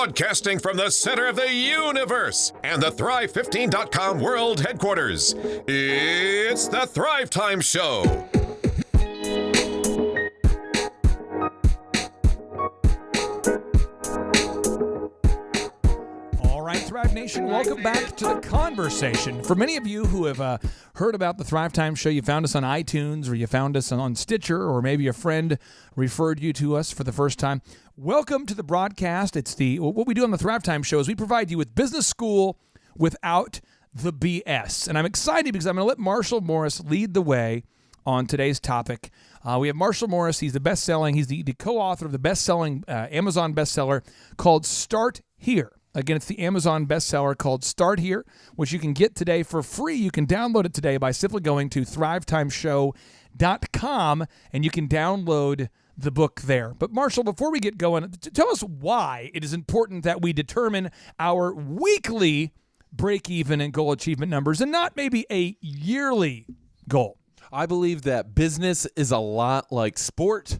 Broadcasting from the center of the universe and the Thrive15.com world headquarters, it's the Thrivetime Show. Thrive Nation, welcome back to the conversation. For many of you who have heard about the Thrivetime Show, you found us on iTunes or you found us on Stitcher, or maybe a friend referred you to us for the first time. Welcome to the broadcast. What we do on the Thrivetime Show is we provide you with business school without the BS. And I'm excited because I'm going to let Marshall Morris lead the way on today's topic. We have Marshall Morris. He's he's the co-author of the best-selling Amazon bestseller called Start Here. Again, it's the Amazon bestseller called Start Here, which you can get today for free. You can download it today by simply going to thrivetimeshow.com, and you can download the book there. But Marshall, before we get going, tell us why it is important that we determine our weekly break-even and goal achievement numbers and not maybe a yearly goal. I believe that business is a lot like sport.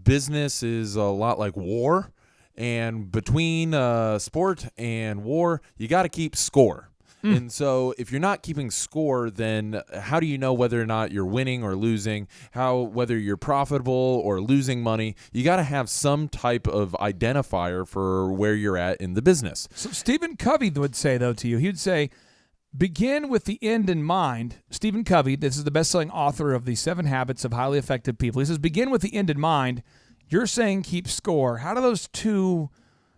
Business is a lot like war. And between sport and war, you got to keep score. And so if you're not keeping score, then how do you know whether or not you're winning or losing, whether you're profitable or losing money? You got to have some type of identifier for where you're at in the business. So Stephen Covey would say, though, to you, he would say, begin with the end in mind. Stephen Covey, this is the best-selling author of the 7 Habits of Highly Effective People. He says, begin with the end in mind. You're saying keep score. How do those two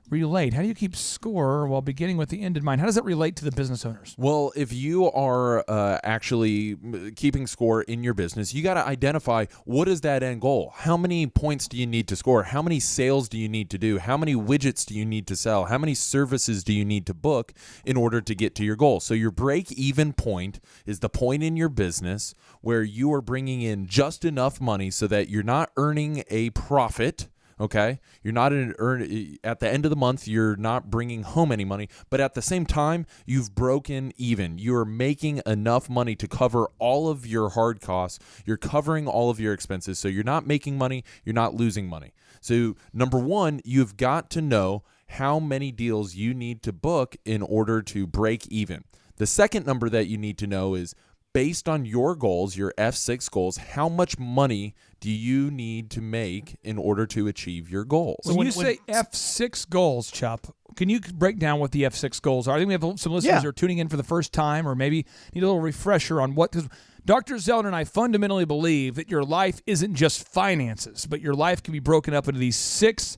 relate? How do you keep score while beginning with the end in mind? How does that relate to the business owners? Well, if you are actually keeping score in your business, you got to identify what is that end goal. How many points do you need to score? How many sales do you need to do? How many widgets do you need to sell? How many services do you need to book in order to get to your goal? So your break-even point is the point in your business where you are bringing in just enough money so that you're not earning a profit. Okay, you're not at the end of the month, you're not bringing home any money, but at the same time, you've broken even. You're making enough money to cover all of your hard costs. You're covering all of your expenses. So you're not making money, you're not losing money. So number one, you've got to know how many deals you need to book in order to break even. The second number that you need to know is, based on your goals, your F6 goals, how much money do you need to make in order to achieve your goals? So when you say F6 goals, Chup, can you break down what the F6 goals are? I think we have some listeners who are tuning in for the first time or maybe need a little refresher on what. Because Dr. Zeldin and I fundamentally believe that your life isn't just finances, but your life can be broken up into these 6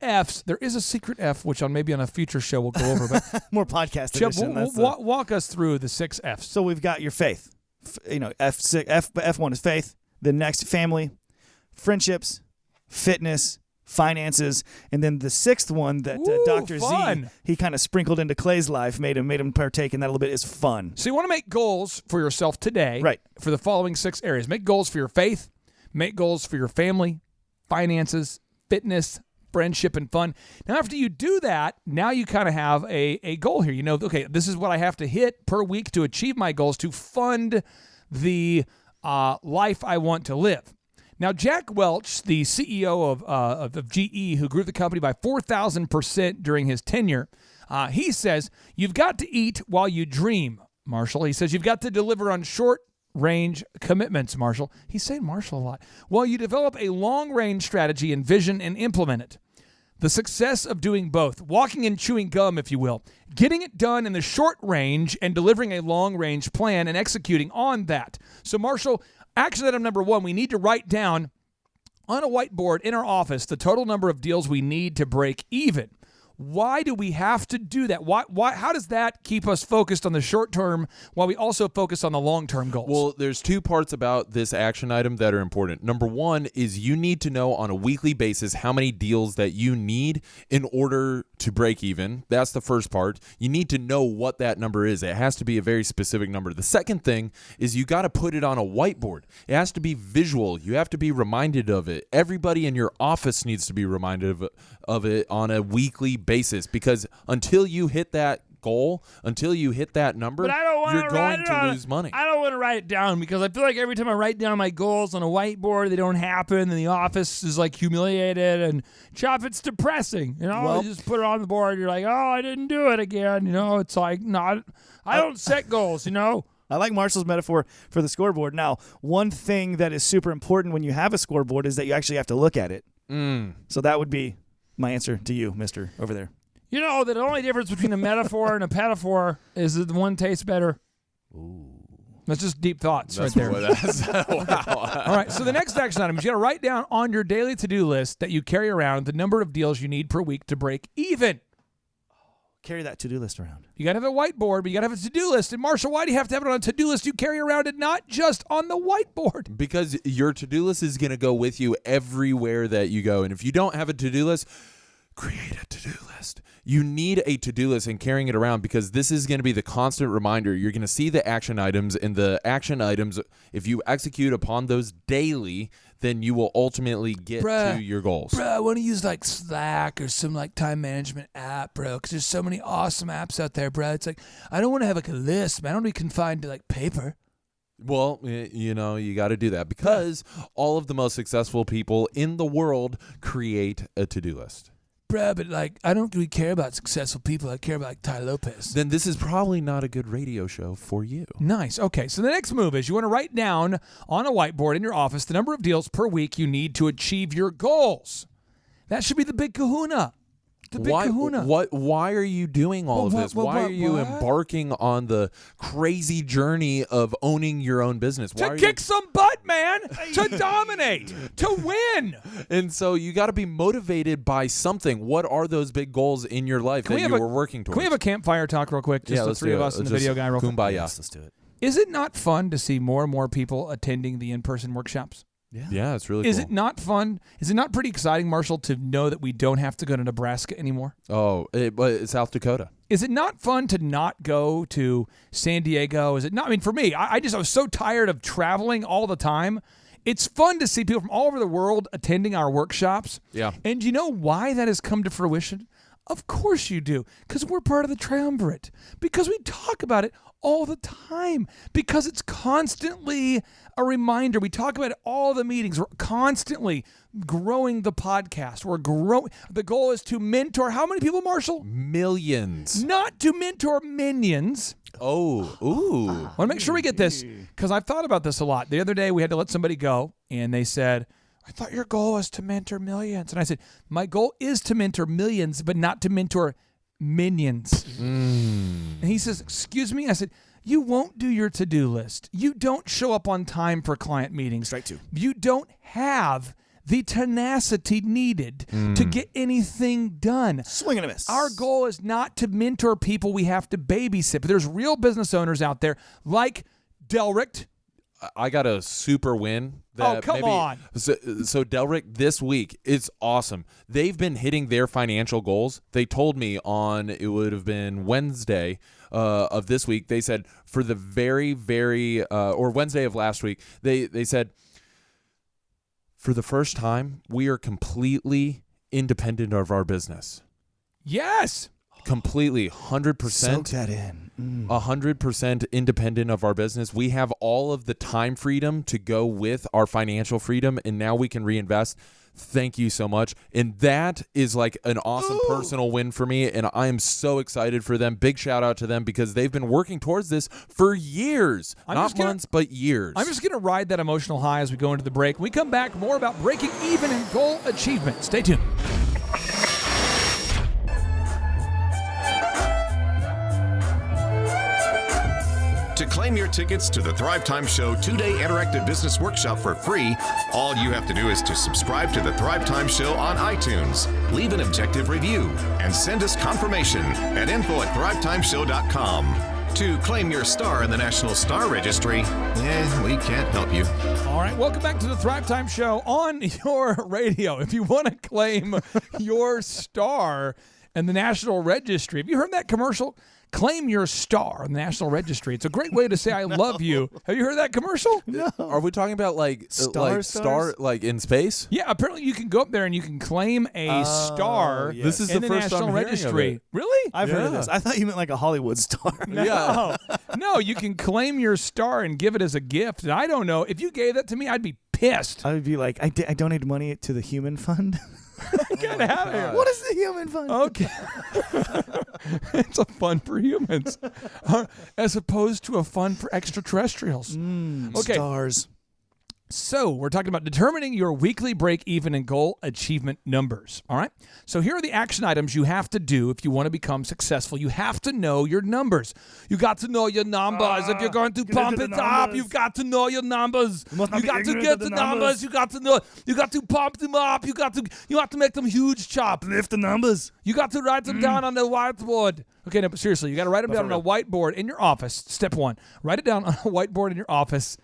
F's. There is a secret F, which maybe on a future show we'll go over. But more podcast Chup, edition. walk us through the 6 F's. So we've got your faith. F1 is faith. The next, family, friendships, fitness, finances, and then the 6th one that Dr. Fun. Z, he kind of sprinkled into Clay's life, made him partake in that a little bit, is fun. So you want to make goals for yourself today, right, for the following 6 areas. Make goals for your faith, make goals for your family, finances, fitness, friendship, and fun. Now, after you do that, now you kind of have a goal here. You know, okay, this is what I have to hit per week to achieve my goals to fund the life I want to live. Now, Jack Welch, the CEO of GE, who grew the company by 4,000% during his tenure, he says, you've got to eat while you dream, Marshall. He says, you've got to deliver on short-range commitments, Marshall. He's saying Marshall a lot. While you develop a long-range strategy and vision and implement it. The success of doing both, walking and chewing gum, if you will, getting it done in the short range and delivering a long-range plan and executing on that. So, Marshall, action item number 1, we need to write down on a whiteboard in our office the total number of deals we need to break even. Why do we have to do that? Why? How does that keep us focused on the short term while we also focus on the long-term goals? Well, there's 2 parts about this action item that are important. Number 1 is you need to know on a weekly basis how many deals that you need in order to break even. That's the first part. You need to know what that number is. It has to be a very specific number. The second thing is you got to put it on a whiteboard. It has to be visual. You have to be reminded of it. Everybody in your office needs to be reminded of it on a weekly basis, because until you hit that goal, until you hit that number, But I don't want you're going to lose money. I don't want to write it down because I feel like every time I write down my goals on a whiteboard, they don't happen, and the office is like humiliated, and Chuff, it's depressing. You know, you just put it on the board. You're like, oh, I didn't do it again. You know, it's like, no, I don't set goals. You know. I like Marshall's metaphor for the scoreboard. Now, one thing that is super important when you have a scoreboard is that you actually have to look at it. So that would be my answer to you, mister, over there. You know, the only difference between a metaphor and a petaphor is that the one tastes better. Ooh. That's just deep thoughts right there. Wow. All right, so the next action item is you got to write down on your daily to-do list that you carry around the number of deals you need per week to break even. Carry that to-do list around. You got to have a whiteboard, but you got to have a to-do list. And Marshall, why do you have to have it on a to-do list you carry around and not just on the whiteboard? Because your to-do list is going to go with you everywhere that you go. And if you don't have a to-do list, create a to-do list. You need a to-do list and carrying it around, because this is going to be the constant reminder. You're going to see the action items, and the action items, if you execute upon those daily, then you will ultimately get to your goals. Bro, I want to use like Slack or some like time management app, bro, because there's so many awesome apps out there, bro. It's like, I don't want to have like a list, man. I don't want to be confined to like paper. Well, you know, you got to do that because all of the most successful people in the world create a to-do list. Bruh, but like, I don't really care about successful people. I care about like Ty Lopez. Then this is probably not a good radio show for you. Nice. Okay, so the next move is you want to write down on a whiteboard in your office the number of deals per week you need to achieve your goals. That should be the big kahuna. The big kahuna. Why are you doing all of this? Why are you embarking on the crazy journey of owning your own business? To kick some butt, man. To dominate. To win. And so you got to be motivated by something. What are those big goals in your life that you were working towards? Can we have a campfire talk real quick? Just the three of us and the video guy real quick. Kumbaya. Yes, let's do it. Is it not fun to see more and more people attending the in-person workshops? Yeah, it's really cool. Is it not fun? Is it not pretty exciting, Marshall, to know that we don't have to go to Nebraska anymore? Oh, but it's South Dakota. Is it not fun to not go to San Diego? Is it not? I mean, for me, I was so tired of traveling all the time. It's fun to see people from all over the world attending our workshops. Yeah. And you know why that has come to fruition? Of course you do, because we're part of the triumvirate, because we talk about it all the time, because it's constantly a reminder. We talk about it all the meetings. We're constantly growing the podcast. We're growing. The goal is to mentor how many people, Marshall? Millions. Not to mentor minions. Oh, ooh. I want to make sure we get this, because I've thought about this a lot. The other day we had to let somebody go, and they said, I thought your goal was to mentor millions. And I said, my goal is to mentor millions, but not to mentor minions. And he says, excuse me? I said, you won't do your to-do list. You don't show up on time for client meetings. Strike two. You don't have the tenacity needed to get anything done. Swing and a miss. Our goal is not to mentor people we have to babysit. But there's real business owners out there like Delricht. I got a super win. Come on. So Delrick, this week, it's awesome. They've been hitting their financial goals. They told me on, it would have been Wednesday of this week, they said for the or Wednesday of last week, they said, for the first time, we are completely independent of our business. Yes. Completely, 100%. Soak that in. 100% independent of our business. We have all of the time freedom to go with our financial freedom, and now we can reinvest. Thank you so much. And that is like an awesome personal win for me, and I am so excited for them. Big shout out to them because they've been working towards this for years. Not months, but years. I'm just going to ride that emotional high as we go into the break. When we come back, more about breaking even and goal achievement. Stay tuned. To claim your tickets to the Thrivetime Show 2-day interactive business workshop for free, all you have to do is to subscribe to the Thrivetime Show on iTunes, leave an objective review, and send us confirmation at info@thrivetimeshow.com. To claim your star in the National Star Registry, we can't help you. All right, welcome back to the Thrivetime Show on your radio. If you want to claim your star in the National Registry, have you heard that commercial? claim your star on the National Registry. It's a great way to say I love you. Have you heard that commercial? No. Are we talking about Star stars? like in space? Yeah, apparently you can go up there and you can claim a star yes. This is in the the first National time hearing of Registry. it. Really? I've heard of Yeah. this. I thought you meant like a Hollywood star. Yeah. No, you can claim your star and give it as a gift. And I don't know. If you gave that to me, I'd be pissed. I would be like, I donated money to the Human Fund. Get out of here. What is the Human Fund? Okay. It's a fund for humans as opposed to a fund for extraterrestrials. Okay. Stars. So we're talking about determining your weekly break-even and goal achievement numbers. All right. So here are the action items you have to do if you want to become successful. You have to know your numbers. You got to know your numbers. If you're going to get pump into it the up, numbers. you've got to know your numbers. You must not You be got to ignorant get of the the numbers. numbers. You got to know. You got to pump them up. You have to make them huge chop. Lift the numbers. You got to write them down on the whiteboard. Okay, no, but seriously, you got to write them down on a whiteboard in your office. Step one, write it down on a whiteboard in your office.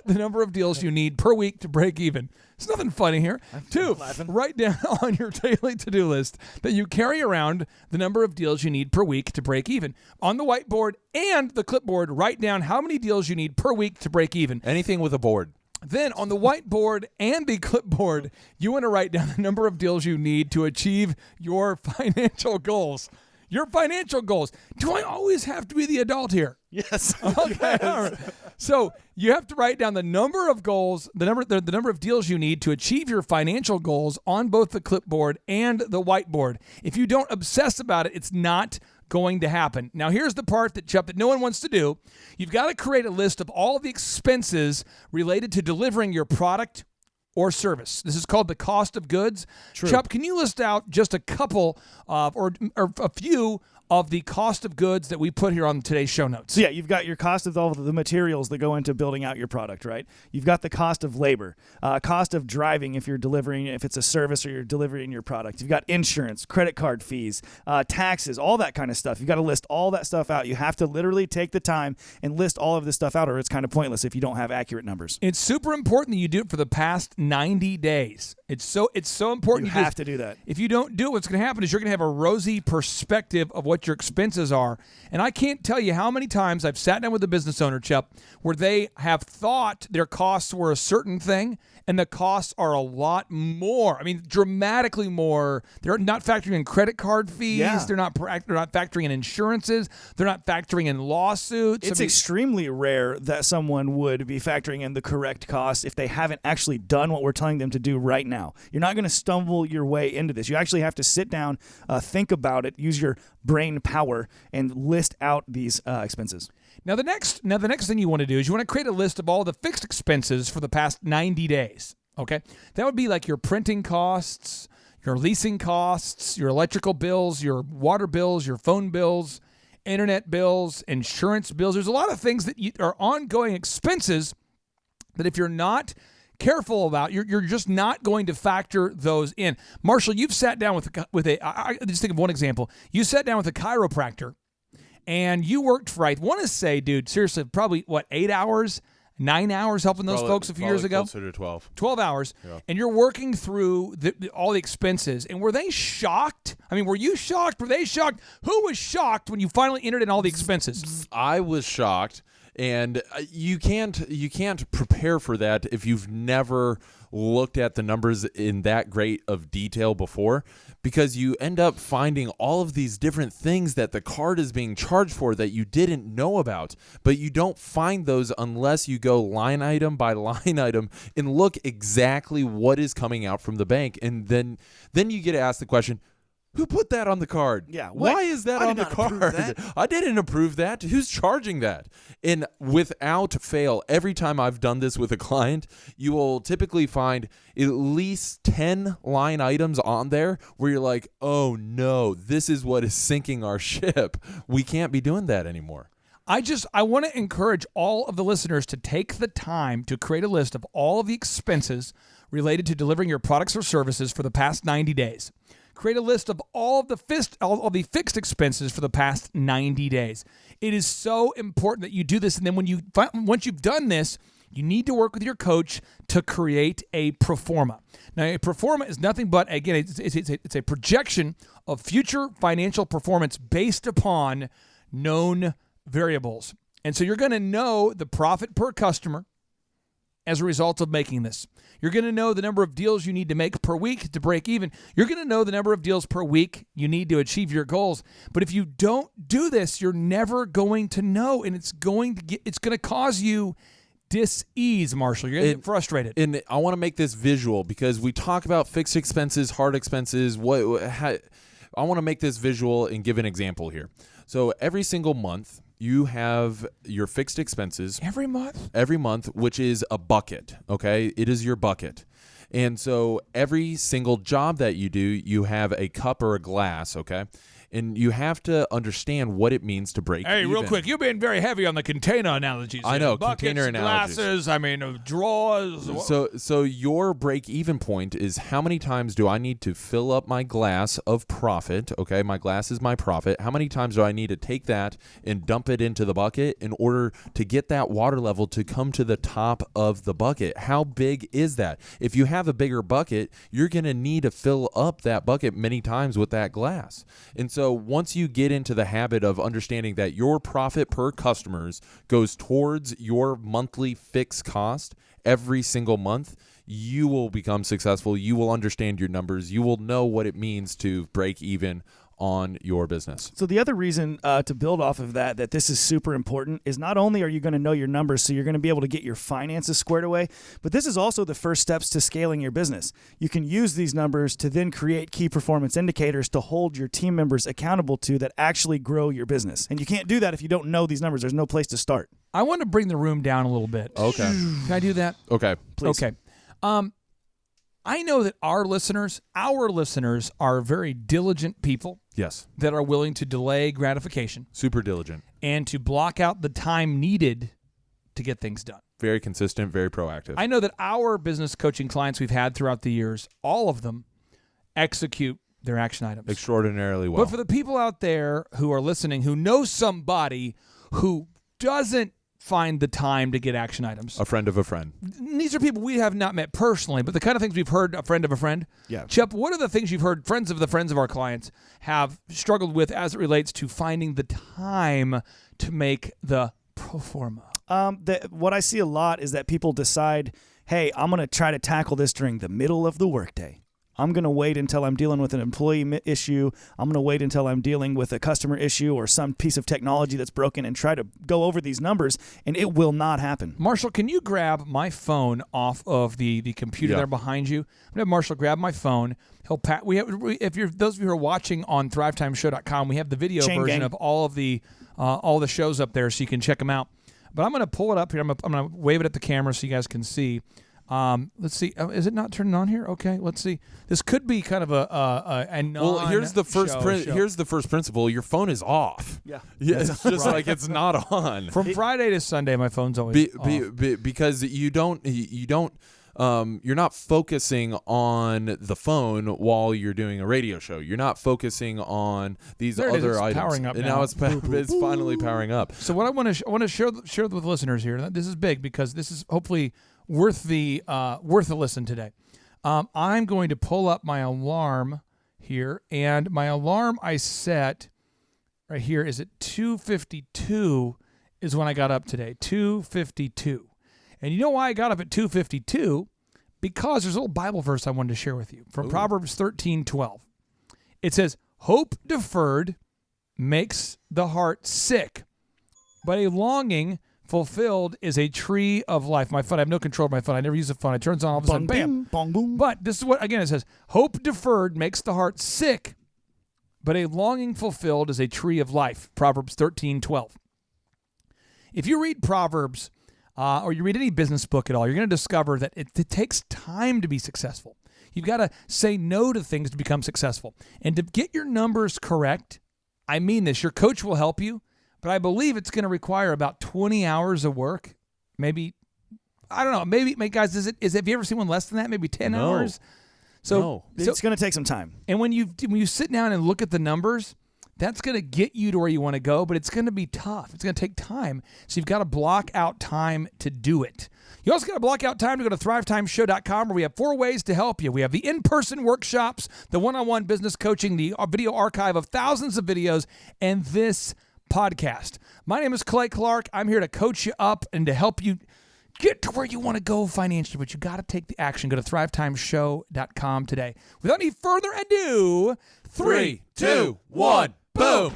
The number of deals you need per week to break even. There's nothing funny here. Two, write down on your daily to-do list that you carry around the number of deals you need per week to break even. On the whiteboard and the clipboard, write down how many deals you need per week to break even. Anything with a board. Then on the whiteboard and the clipboard, you want to write down the number of deals you need to achieve your financial goals. Your financial goals. Do I always have to be the adult here? Yes. Okay. All right. So you have to write down the number of goals, the number of deals you need to achieve your financial goals on both the clipboard and the whiteboard. If you don't obsess about it, it's not going to happen. Now, here's the part that no one wants to do. You've got to create a list of all of the expenses related to delivering your product or service. This is called the cost of goods. True. Chup, can you list out just a couple of, or a few of the cost of goods that we put here on today's show notes? So yeah, you've got your cost of all of the materials that go into building out your product, right? You've got the cost of labor, cost of driving if it's a service or you're delivering your product. You've got insurance, credit card fees, taxes, all that kind of stuff. You've got to list all that stuff out. You have to literally take the time and list all of this stuff out, or it's kind of pointless if you don't have accurate numbers. It's super important that you do it for the past 90 days. It's so important. You have to do that. If you don't do it, what's going to happen is you're going to have a rosy perspective of what your expenses are. And I can't tell you how many times I've sat down with a business owner, Chup, where they have thought their costs were a certain thing, and the costs are a lot more. I mean, dramatically more. They're not factoring in credit card fees. Yeah. They're not factoring in insurances. They're not factoring in lawsuits. It's extremely rare that someone would be factoring in the correct cost if they haven't actually done what we're telling them to do right now. You're not going to stumble your way into this. You actually have to sit down, think about it, use your brain power, and list out these expenses. Now the next thing you want to do is you want to create a list of all the fixed expenses for the past 90 days. Okay? That would be like your printing costs, your leasing costs, your electrical bills, your water bills, your phone bills, internet bills, insurance bills. There's a lot of things that are ongoing expenses that if you're not careful about, you're just not going to factor those in. Marshall, you've sat down I just think of one example. You sat down with a chiropractor and you worked for, I want to say, dude, seriously, probably 8 hours, 9 hours helping those folks a few years ago? Closer to 12. 12 hours. Yeah. And you're working through all the expenses. And were they shocked? I mean, were you shocked? Were they shocked? Who was shocked when you finally entered in all the expenses? I was shocked, and you can't prepare for that if you've never looked at the numbers in that great of detail before, because you end up finding all of these different things that the card is being charged for that you didn't know about, but you don't find those unless you go line item by line item and look exactly what is coming out from the bank. And then you get asked the question, who put that on the card? Yeah. What? Why is that I on did the not approve card? that. I didn't approve that. Who's charging that? And without fail, every time I've done this with a client, you will typically find at least 10 line items on there where you're like, oh no, this is what is sinking our ship. We can't be doing that anymore. I want to encourage all of the listeners to take the time to create a list of all of the expenses related to delivering your products or services for the past 90 days. Create a list of all of the fixed expenses for the past 90 days. It is so important that you do this. And then once you've done this, you need to work with your coach to create a pro forma. Now, a pro forma is nothing but, again, it's a projection of future financial performance based upon known variables. And so you're going to know the profit per customer as a result of making this. You're going to know the number of deals you need to make per week to break even. You're going to know the number of deals per week you need to achieve your goals. But if you don't do this, you're never going to know, and it's going to cause you dis-ease, Marshall. You're going to get frustrated. And I want to make this visual because we talk about fixed expenses, hard expenses. I want to make this visual and give an example here. So every single month, you have your fixed expenses. Every month? Every month, which is a bucket, okay? It is your bucket. And so every single job that you do, you have a cup or a glass, okay? And you have to understand what it means to break even. Hey, real quick, you've been very heavy on the container analogies. I know, buckets, container analogies. Glasses, drawers. So your break-even point is how many times do I need to fill up my glass of profit? Okay, my glass is my profit. How many times do I need to take that and dump it into the bucket in order to get that water level to come to the top of the bucket? How big is that? If you have a bigger bucket, you're going to need to fill up that bucket many times with that glass. And so once you get into the habit of understanding that your profit per customers goes towards your monthly fixed cost every single month, you will become successful. You will understand your numbers. You will know what it means to break even on your business. So the other reason to build off of that this is super important is not only are you going to know your numbers, so you're going to be able to get your finances squared away, but this is also the first steps to scaling your business. You can use these numbers to then create key performance indicators to hold your team members accountable to that actually grow your business. And you can't do that if you don't know these numbers. There's no place to start. I want to bring the room down a little bit. Okay. Can I do that? Okay. Please. Okay. I know that our listeners are very diligent people. Yes. That are willing to delay gratification. Super diligent. And to block out the time needed to get things done. Very consistent, very proactive. I know that our business coaching clients we've had throughout the years, all of them execute their action items extraordinarily well. But for the people out there who are listening who know somebody who doesn't find the time to get action items. A friend of a friend. These are people we have not met personally, but the kind of things we've heard, a friend of a friend. Yeah. Chip, what are the things you've heard friends of our clients have struggled with as it relates to finding the time to make the pro forma? What I see a lot is that people decide, hey, I'm going to try to tackle this during the middle of the workday. I'm going to wait until I'm dealing with an employee issue. I'm going to wait until I'm dealing with a customer issue or some piece of technology that's broken and try to go over these numbers, and it will not happen. Marshall, can you grab my phone off of the computer there behind you? I'm going to have Marshall grab my phone. He'll those of you who are watching on thrivetimeshow.com, we have the video version of all the shows up there so you can check them out. But I'm going to pull it up here. I'm going to wave it at the camera so you guys can see. Let's see. Is it not turning on here? Okay, let's see. This could be kind of a non. Well, here's the first principle. Your phone is off. Yeah, it's just like it's not on. From Friday to Sunday, my phone's always off. Because you're not focusing on the phone while you're doing a radio show. You're not focusing on these other items. Powering up and now. it's finally powering up. So what I want to share with listeners here. This is big because this is hopefully worth the listen today. I'm going to pull up my alarm here, and my alarm I set right here is at 2:52 is when I got up today. 2:52, and you know why I got up at 2:52? Because there's a little Bible verse I wanted to share with you from Proverbs 13:12. It says, "Hope deferred makes the heart sick, but a longing fulfilled is a tree of life." My phone, I have no control of my phone. I never use the phone. It turns on all of a sudden, bam. Bong, boom. But this is what, again, it says, hope deferred makes the heart sick, but a longing fulfilled is a tree of life. Proverbs 13:12. If you read Proverbs or you read any business book at all, you're going to discover that it takes time to be successful. You've got to say no to things to become successful. And to get your numbers correct, I mean this, your coach will help you. But I believe it's going to require about 20 hours of work. Maybe, I don't know. Maybe guys, have you ever seen one less than that? Maybe 10 hours? So it's going to take some time. And when you sit down and look at the numbers, that's going to get you to where you want to go, but it's going to be tough. It's going to take time. So you've got to block out time to do it. You also got to block out time to go to thrivetimeshow.com, where we have 4 ways to help you. We have the in-person workshops, the one-on-one business coaching, the video archive of thousands of videos, and this podcast. My name is Clay Clark. I'm here to coach you up and to help you get to where you want to go financially, but you got to take the action. Go to thrivetimeshow.com today. Without any further ado, 3, 2, 1, boom.